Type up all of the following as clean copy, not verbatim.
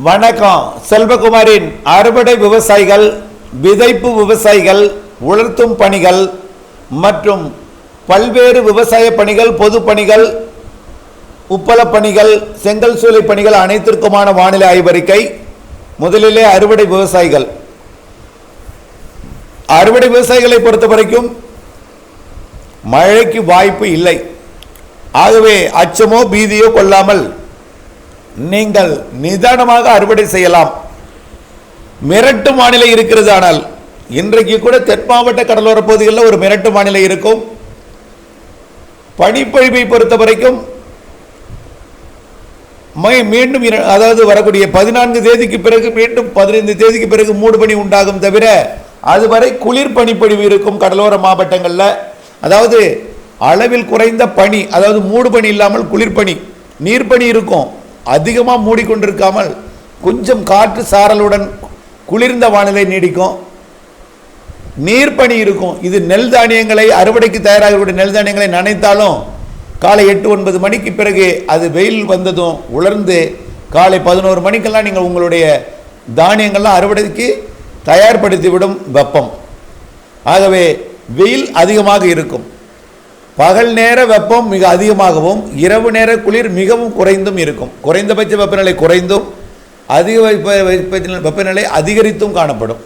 வணக்கம். செல்வகுமாரின் அறுவடை விவசாயிகள், விதைப்பு விவசாயிகள், உலர்த்தும் பணிகள் மற்றும் பல்வேறு விவசாய பணிகள், பொது பணிகள், உப்பள பணிகள், செங்கல் சூளை பணிகள் அனைத்திற்குமான வானிலை ஆய்வறிக்கை. முதலிலே அறுவடை விவசாயிகள். அறுவடை விவசாயிகளை பொறுத்த வரைக்கும் மழைக்கு வாய்ப்பு இல்லை. ஆகவே அச்சமோ பீதியோ கொள்ளாமல் நீங்கள் நிதானமாக அறுவடை செய்யலாம். மிரட்டு வானிலை இருக்கிறது. ஆனால் இன்றைக்கு கூட தென் மாவட்ட கடலோர பகுதிகளில் ஒரு மிரட்டு வானிலை இருக்கும். பனிப்பொழிவை பொறுத்த வரைக்கும் மீண்டும் அதாவது வரக்கூடிய 14 தேதிக்கு பிறகு மீண்டும் 15 தேதிக்கு பிறகு மூடுபனி உண்டாகும். தவிர அதுவரை குளிர் பனிப்பொழிவு இருக்கும் கடலோர மாவட்டங்களில். அதாவது அளவில் குறைந்த பனி, அதாவது மூடுபனி இல்லாமல் குளிர்பனி, நீர்பனி இருக்கும். அதிகமாக மூடிக்கொண்டிருக்காமல் கொஞ்சம் காற்று சாரலுடன் குளிர்ந்த வானிலை நீடிக்கும். நீர்பனி இருக்கும். இது நெல் தானியங்களை அறுவடைக்கு தயாராகக்கூடிய நெல் தானியங்களை நனைத்தாலும் காலை 8-9 மணிக்கு பிறகு அது வெயில் வந்ததும் உலர்ந்து காலை 11 மணிக்கெல்லாம் நீங்கள் உங்களுடைய தானியங்கள்லாம் அறுவடைக்கு தயார்படுத்திவிடும் வெப்பம். ஆகவே வெயில் அதிகமாக இருக்கும். பகல் நேர வெப்பம் மிக அதிகமாகவும் இரவு நேர குளிர் மிகவும் குறைந்தும் இருக்கும். குறைந்தபட்ச வெப்பநிலை குறைந்தும் அதிக வெப்பநிலை அதிகரித்தும் காணப்படும்.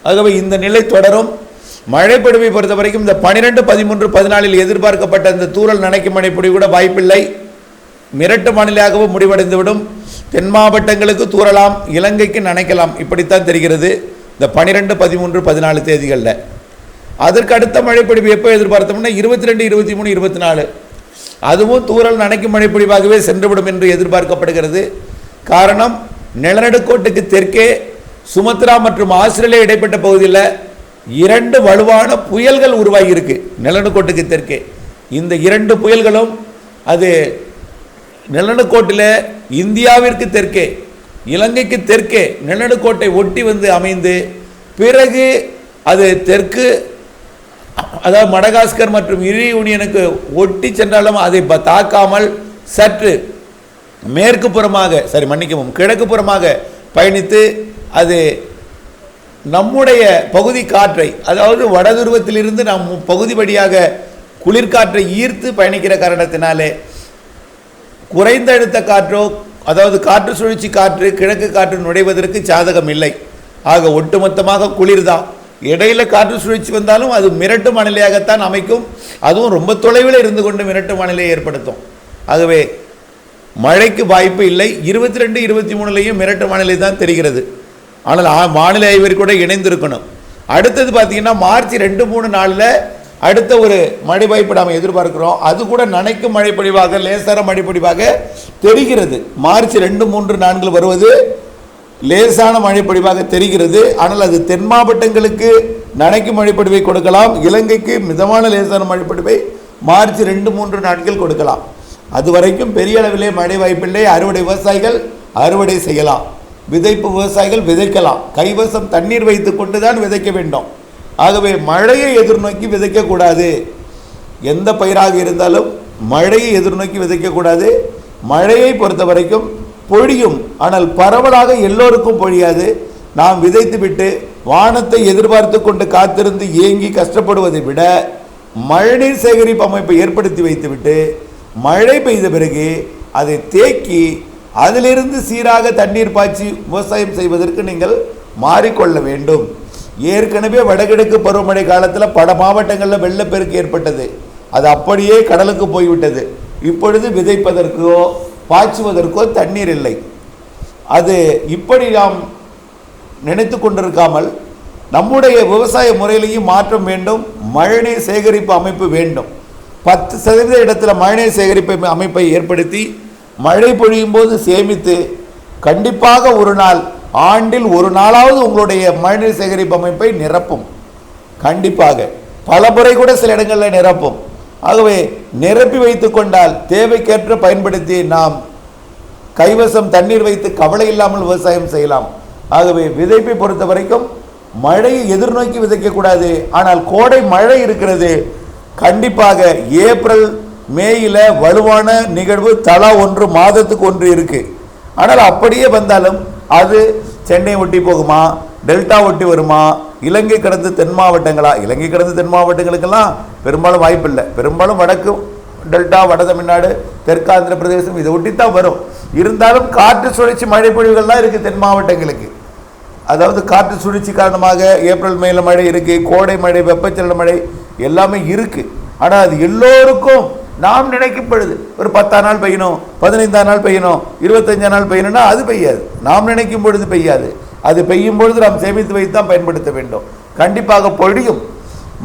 ஆகவே இந்த நிலை தொடரும். மழைப்பொழிவை பொறுத்த வரைக்கும் இந்த 12, 13, 14 எதிர்பார்க்கப்பட்ட இந்த தூறல் நனைக்கும் மழைப்பொழிவு கூட வாய்ப்பில்லை. மிரட்டு வானிலையாகவும் முடிவடைந்துவிடும். தென் மாவட்டங்களுக்கு தூறலாம், இலங்கைக்கு நனைக்கலாம். இப்படித்தான் தெரிகிறது இந்த 12, 13, 14 தேதிகளில். அதற்கு அடுத்த மழைப்பொழிவு எப்போ எதிர்பார்த்தோம்னா 22, 23, 24 அதுவும் தூறல் நனைக்கும் மழைப்பொழிவாகவே சென்றுவிடும் என்று எதிர்பார்க்கப்படுகிறது. காரணம், நிலநடுக்கோட்டுக்கு தெற்கே சுமத்ரா மற்றும் ஆஸ்திரேலியா இடைப்பட்ட பகுதியில் 2 வலுவான புயல்கள் உருவாகி இருக்கு. நிலநடுக்கோட்டுக்கு தெற்கே இந்த 2 புயல்களும் அது நிலநடுக்கோட்டில் இந்தியாவிற்கு தெற்கே இலங்கைக்கு தெற்கே நிலநடுக்கோட்டை ஒட்டி வந்து அமைந்து பிறகு அது தெற்கு, அதாவது மடகாஸ்கர் மற்றும் யூனியனுக்கு ஒட்டி சென்றாலும் அதை தாக்காமல் சற்று மேற்கு புறமாக கிழக்கு புறமாக பயணித்து அது நம்முடைய பகுதி காற்றை, அதாவது வடதுருவத்திலிருந்து நம் பகுதி வழியாக குளிர்காற்றை ஈர்த்து பயணிக்கிற காரணத்தினாலே குறைந்த அழுத்த காற்றோ, அதாவது காற்று சுழற்சி காற்று, கிழக்கு காற்று நுழைவதற்கு சாதகம் இல்லை. ஆக ஒட்டுமொத்தமாக குளிர்தான். இடையில காற்று சுழற்சி வந்தாலும் அது மிரட்டு வானிலையாகத்தான் அமைக்கும். அதுவும் ரொம்ப தொலைவில் இருந்து கொண்டு மிரட்டு வானிலையை ஏற்படுத்தும். ஆகவே மழைக்கு வாய்ப்பு இல்லை. 22, 23 மிரட்டு வானிலை தான் தெரிகிறது. ஆனால் வானிலை ஆய்வறிக்கை கூட இணைந்திருக்கணும். அடுத்தது பார்த்தீங்கன்னா மார்ச் 2, 3, 4 அடுத்த ஒரு மழை வாய்ப்பு நாம் எதிர்பார்க்கிறோம். அது கூட நனைக்கும் மழைப்பொழிவாக, லேசான மழைப்பொழிவாக தெரிகிறது. மார்ச் 2, 3, 4 வருவது லேசான மழைப்பொழிவாக தெரிகிறது. ஆனால் அது தென் மாவட்டங்களுக்கு நனைக்கும் மழைப்பொழிவை கொடுக்கலாம். இலங்கைக்கு மிதமான லேசான மழைப்பொழிவை மார்ச் 2, 3, 4 கொடுக்கலாம். அது வரைக்கும் பெரிய அளவிலே மழை வாய்ப்பில்லை. அறுவடை விவசாயிகள் அறுவடை செய்யலாம். விதைப்பு விவசாயிகள் விதைக்கலாம். கைவசம் தண்ணீர் வைத்து கொண்டு தான் விதைக்க வேண்டும். ஆகவே மழையை எதிர்நோக்கி விதைக்கக்கூடாது. எந்த பயிராக இருந்தாலும் மழையை எதிர்நோக்கி விதைக்கக்கூடாது. மழையை பொறுத்த வரைக்கும் பொழியும், ஆனால் பரவலாக எல்லோருக்கும் பொழியாது. நாம் விதைத்து விட்டு வானத்தை எதிர்பார்த்து கொண்டு காத்திருந்து ஏங்கி கஷ்டப்படுவதை விட மழைநீர் சேகரிப்பு அமைப்பை ஏற்படுத்தி வைத்துவிட்டு மழை பெய்த பிறகு அதை தேக்கி அதிலிருந்து சீராக தண்ணீர் பாய்ச்சி விவசாயம் செய்வதற்கு நீங்கள் மாறிக்கொள்ள வேண்டும். ஏற்கனவே வடகிழக்கு பருவமழை காலத்தில் பல மாவட்டங்களில் வெள்ளப்பெருக்கு ஏற்பட்டது. அது அப்படியே கடலுக்கு போய்விட்டது. இப்பொழுது விதைப்பதற்கோ பாய்ச்சுவதற்கோ தண்ணீர் இல்லை. அது இப்படி நாம் நினைத்து கொண்டிருக்காமல் நம்முடைய விவசாய முறையிலையும் மாற்றம் வேண்டும். மழைநீர் சேகரிப்பு அமைப்பு வேண்டும். 10% இடத்துல மழைநீர் சேகரிப்பு அமைப்பை ஏற்படுத்தி மழை பொழியும் போது சேமித்து கண்டிப்பாக ஒரு நாள், ஆண்டில் ஒரு நாளாவது உங்களுடைய மழைநீர் சேகரிப்பு அமைப்பை நிரப்பும். கண்டிப்பாக பல முறை கூட சில இடங்களில் நிரப்பும். ஆகவே நிரப்பி வைத்து கொண்டால் தேவைக்கேற்ற பயன்படுத்தி நாம் கைவசம் தண்ணீர் வைத்து கவலை இல்லாமல் விவசாயம் செய்யலாம். ஆகவே விதைப்பை பொறுத்த வரைக்கும் மழையை எதிர்நோக்கி விதைக்கக்கூடாது. ஆனால் கோடை மழை இருக்கிறது. கண்டிப்பாக ஏப்ரல் மேயில் வலுவான நிகழ்வு தலா 1 மாதத்துக்கு 1 இருக்கு. ஆனால் அப்படியே வந்தாலும் அது சென்னை ஒட்டி போகுமா, டெல்டா ஒட்டி வருமா, இலங்கை கடந்து தென் மாவட்டங்களா? இலங்கை கடந்து தென் மாவட்டங்களுக்கெல்லாம் பெரும்பாலும் வாய்ப்பு இல்லை. பெரும்பாலும் வடக்கு டெல்டா, வட தமிழ்நாடு, தெற்காந்திர பிரதேசம் இதை ஒட்டித்தான் வரும். இருந்தாலும் காற்று சுழற்சி மழை பொழிவுகள்லாம் இருக்குது தென் மாவட்டங்களுக்கு. அதாவது காற்று சுழற்சி காரணமாக ஏப்ரல் மேல மழை இருக்குது, கோடை மழை, வெப்பச்சலன மழை எல்லாமே இருக்குது. ஆனால் அது எல்லோருக்கும் நாம் நினைக்கும் பொழுது ஒரு 10 நாள் பெய்யணும், 15 நாள் பெய்யணும், 25 நாள் பெய்யணும்னா அது பெய்யாது. நாம் நினைக்கும் பொழுது பெய்யாது. அது பெய்யும் பொழுது நாம் சேமித்து வைத்து தான் பயன்படுத்த வேண்டும். கண்டிப்பாக பொழியும்.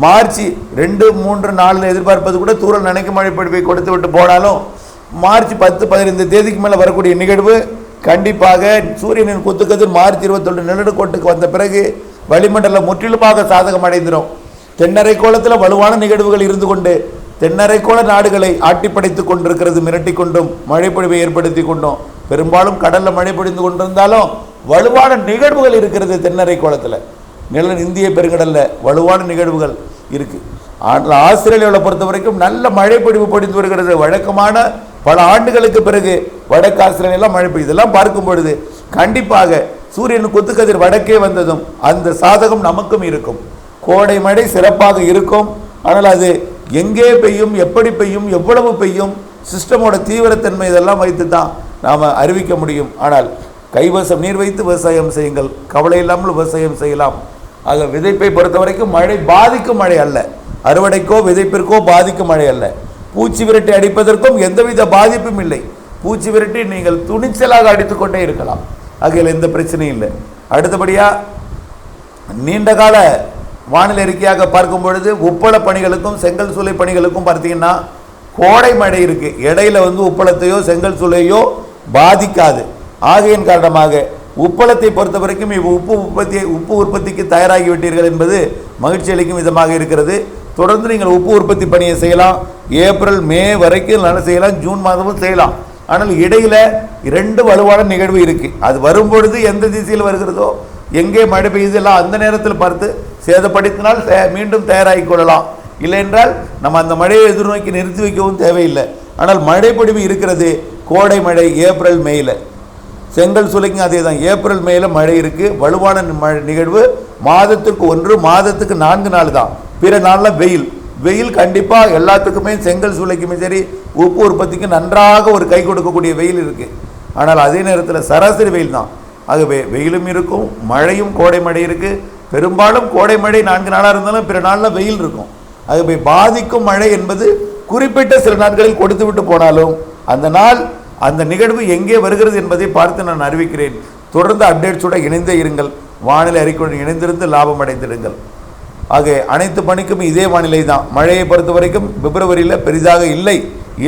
மார்ச் 2, 3, 4 எதிர்பார்ப்பது கூட தூரல் நினைக்கும் மழை பொழிவை கொடுத்து விட்டு போனாலும் மார்ச் 10, 15 தேதிக்கு மேலே வரக்கூடிய நிகழ்வு கண்டிப்பாக சூரியனின் குத்துக்கதிர் மார்ச் 21 நிலநடுக்கோட்டுக்கு வந்த பிறகு வளிமண்டலம் முற்றிலுமாக சாதகம் அடைந்துடும். தென்னரை கோலத்தில் வலுவான நிகழ்வுகள் இருந்து கொண்டு தென்னரை கோல நாடுகளை ஆட்டிப்படைத்துக் கொண்டிருக்கிறது. மிரட்டி கொண்டும் மழை பொழிவை ஏற்படுத்தி கொண்டும் பெரும்பாலும் கடலில் மழை பொழிந்து கொண்டிருந்தாலும் வலுவான நிகழ்வுகள் இருக்கிறது. தென்னரை கோலத்தில் இந்திய பெருங்கடலில் வலுவான நிகழ்வுகள் இருக்குது. ஆனால் ஆஸ்திரேலியாவில் பொறுத்த வரைக்கும் நல்ல மழை பொழிவு பொழிந்து வருகிறது. வழக்கமான பல ஆண்டுகளுக்கு பிறகு வடக்கு ஆஸ்திரேலியாவில் மழை பெய்யுது. இதெல்லாம் பார்க்கும் பொழுது கண்டிப்பாக சூரியன் குத்துக்கதிர் வடக்கே வந்ததும் அந்த சாதகம் நமக்கும் இருக்கும். கோடை மழை சிறப்பாக இருக்கும். ஆனால் அது எங்கே பெய்யும், எப்படி பெய்யும், எவ்வளவு பெய்யும், சிஸ்டமோட தீவிரத்தன்மை இதெல்லாம் வைத்து தான் நாம் அறிவிக்க முடியும். ஆனால் கைவசம் நீர் வைத்து விவசாயம் செய்யுங்கள், கவலை இல்லாமல் விவசாயம் செய்யலாம். ஆக விதைப்பை பொறுத்த வரைக்கும் மழை பாதிக்கும் மழை அல்ல, அறுவடைக்கோ விதைப்பிற்கோ பாதிக்கும் மழை அல்ல. பூச்சி விரட்டி அடிப்பதற்கும் எந்தவித பாதிப்பும் இல்லை. பூச்சி விரட்டி நீங்கள் துணிச்சலாக அடித்துக்கொண்டே இருக்கலாம். ஆகையில் எந்த பிரச்சனையும் இல்லை. அடுத்தபடியாக நீண்ட கால வானிலை அறிக்கையாக பார்க்கும் பொழுது உப்பள பணிகளுக்கும் செங்கல் சூளை பணிகளுக்கும் பார்த்தீங்கன்னா கோடை மழை இருக்குது. இடையில உப்பளத்தையோ செங்கல் சூளையோ பாதிக்காது. ஆகையின் காரணமாக உப்பளத்தை பொறுத்த வரைக்கும் உப்பு உற்பத்திக்கு தயாராகிவிட்டீர்கள் என்பது மகிழ்ச்சி அளிக்கும் விதமாக இருக்கிறது. தொடர்ந்து நீங்கள் உப்பு உற்பத்தி பணியை செய்யலாம். ஏப்ரல் மே வரைக்கும் நல்லா செய்யலாம், ஜூன் மாதமும் செய்யலாம். ஆனால் இடையில 2 வலுவான நிகழ்வு இருக்குது. அது வரும்பொழுது எந்த திசையில் வருகிறதோ, எங்கே மழை பெய்யுதெல்லாம் அந்த நேரத்தில் பார்த்து சேதப்படுத்தினால் மீண்டும் தயாராகி கொள்ளலாம். இல்லை என்றால் நம்ம அந்த மழையை எதிர்நோக்கி நிறுத்தி வைக்கவும் தேவையில்லை. ஆனால் மழை பொழிவு இருக்கிறது. கோடை மழை ஏப்ரல் மேயில், செங்கல் சூளைக்கும் அதே தான். ஏப்ரல் மேல மழை இருக்குது. வலுவான நிகழ்வு மாதத்துக்கு 1, மாதத்துக்கு 4 நாள் தான். பிற நாளில் வெயில் கண்டிப்பாக எல்லாத்துக்குமே செங்கல் சூளைக்குமே சரி உப்பு உற்பத்திக்கு நன்றாக ஒரு கை கொடுக்கக்கூடிய வெயில் இருக்குது. ஆனால் அதே நேரத்தில் சராசரி வெயில் தான். ஆகவே வெயிலும் இருக்கும், மழையும் கோடை மழை இருக்குது. பெரும்பாலும் கோடை மழை 4 நாளாக இருந்தாலும் பிற நாளில் வெயில் இருக்கும். ஆகவே பாதிக்கும் மழை என்பது குறிப்பிட்ட சில நாட்களில் கொடுத்து விட்டு போனாலும் அந்த நாள் அந்த நிகழ்வு எங்கே வருகிறது என்பதை பார்த்து நான் அறிவிக்கிறேன். தொடர்ந்து அப்டேட்ஸோட இணைந்தே இருங்கள். வானிலை அறிக்கையுடன் இணைந்திருந்து லாபம் அடைந்திடுங்கள். ஆக அனைத்து பணிக்கும் இதே வானிலை தான். மழையை பொறுத்த வரைக்கும் பிப்ரவரியில் பெரிதாக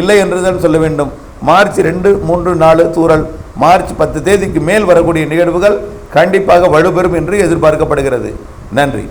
இல்லை என்றுதான் சொல்ல வேண்டும். மார்ச் 2, 3, 4 தூறல், மார்ச் 10 தேதிக்கு மேல் வரக்கூடிய நிகழ்வுகள் கண்டிப்பாக வலுப்பெறும் என்று எதிர்பார்க்கப்படுகிறது. நன்றி.